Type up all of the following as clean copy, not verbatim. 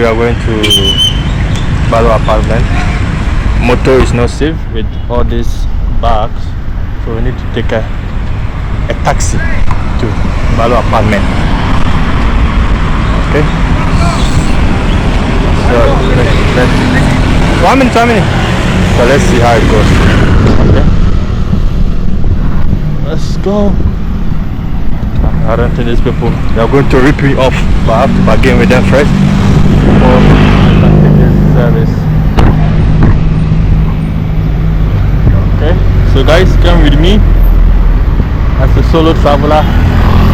We are going to Balo apartment. Motor is not safe with all these bags, so we need to take a taxi to Balo apartment. Okay. So let's 1 minute, 1 minute. So let's see how it goes. Okay. Let's go. I don't think these people they are going to rip me off, but I have to bargain with them first before I can take this service. Okay, so guys, come with me as a solo traveler,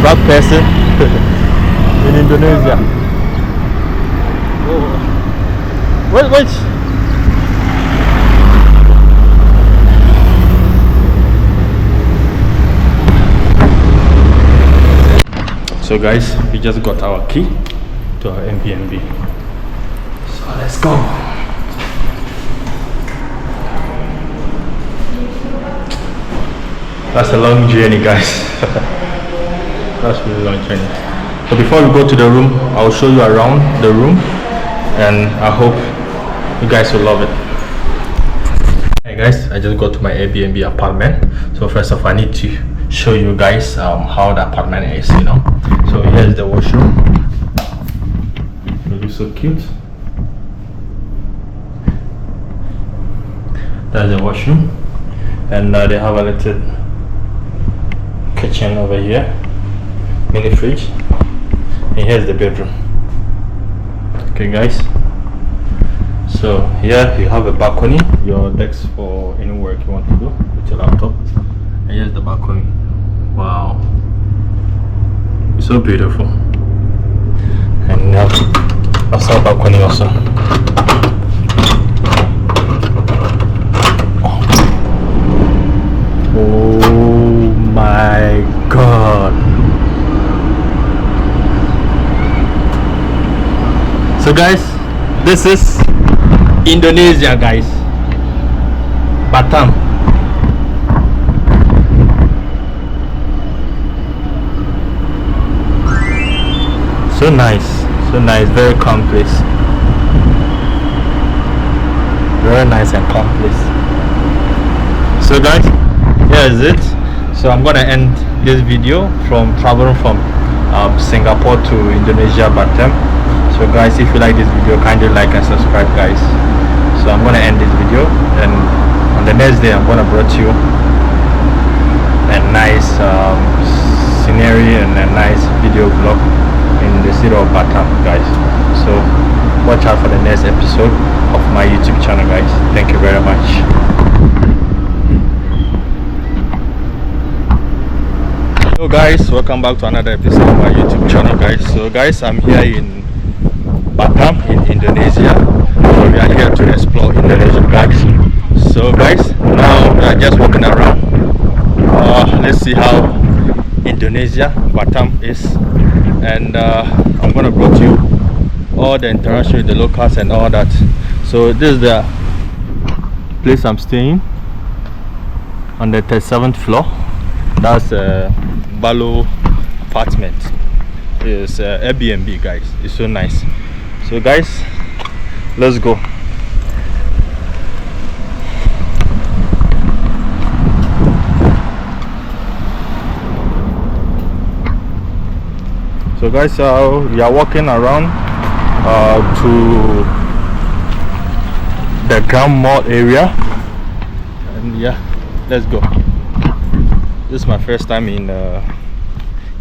black person in Indonesia. Oh. Wait. So guys, we just got our key to our Airbnb. So let's go. That's a long journey, guys. That's a really long journey. So before we go to the room, I'll show you around the room, and I hope you guys will love it. Hey guys, I just got to my Airbnb apartment. So first off, I need to show you guys how the apartment is, you know. So here's the washroom. It looks so cute. That's the washroom, and they have a little kitchen over here, mini fridge, and here's the bedroom. Okay guys, so here you have a balcony, your desk for any work you want to do with your laptop, and here's the balcony. Wow, it's so beautiful. And now that's our balcony also. Oh my god. So guys, this is Indonesia, guys. Batam. So nice, very calm place. Very nice and calm place. So guys, here is it. So I'm gonna end this video from traveling from Singapore to Indonesia Batam. So guys, if you like this video, kindly like and subscribe, guys. So I'm gonna end this video, and on the next day I'm gonna bring you a nice scenery and a nice video vlog in the city of Batam, guys. So watch out for the next episode of my YouTube channel, guys. Thank you very much. Hello guys, welcome back to another episode of my YouTube channel, guys. So guys, I'm here in Batam in Indonesia. So we are here to explore Indonesia, guys. So guys, now we are just walking around. Let's see how Indonesia Batam is, and I'm gonna bring you all the interaction with the locals and all that. So this is the place I'm staying on the 37th floor. That's Balo apartment. It's Airbnb, guys. It's so nice. So guys, let's go. So guys, we are walking around to the Grand Mall area, and yeah, let's go. This is my first time in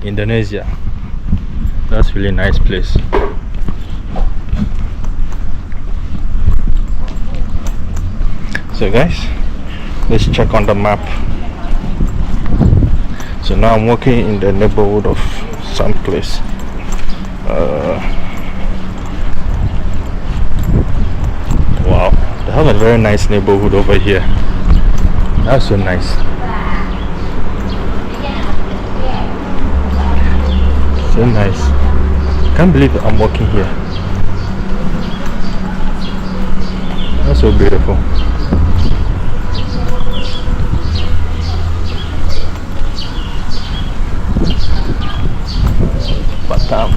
Indonesia. That's really nice place. So guys, let's check on the map. So now I'm walking in the neighborhood of some place. Wow, they have a very nice neighborhood over here. That's so nice. So nice. Can't believe I'm walking here. That's so beautiful. Batam.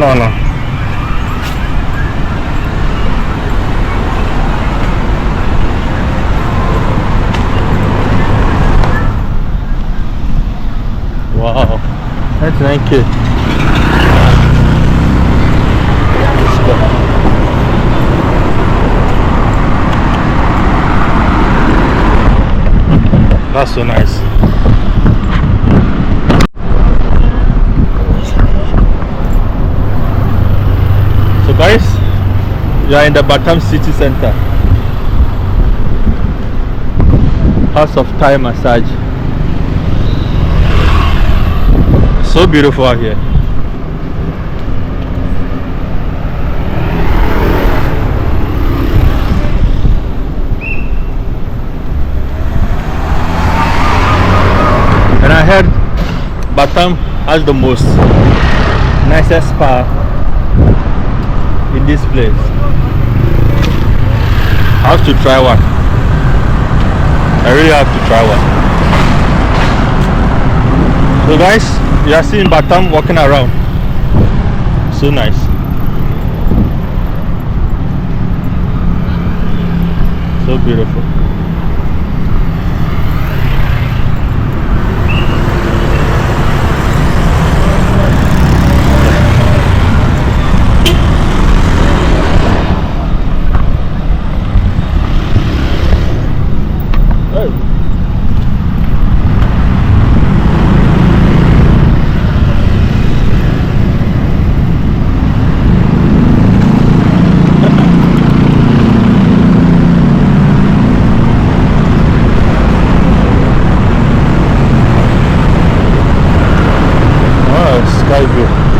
no. Wow, that's 9K. Let's go. That's so nice. So guys, we are in the Batam city center. House of Thai massage. So beautiful out here. And I heard Batam has the most nicest spa in this place. I have to try one. I really have to try one. So guys, you are seeing Batam walking around. So nice. So beautiful. Sky view.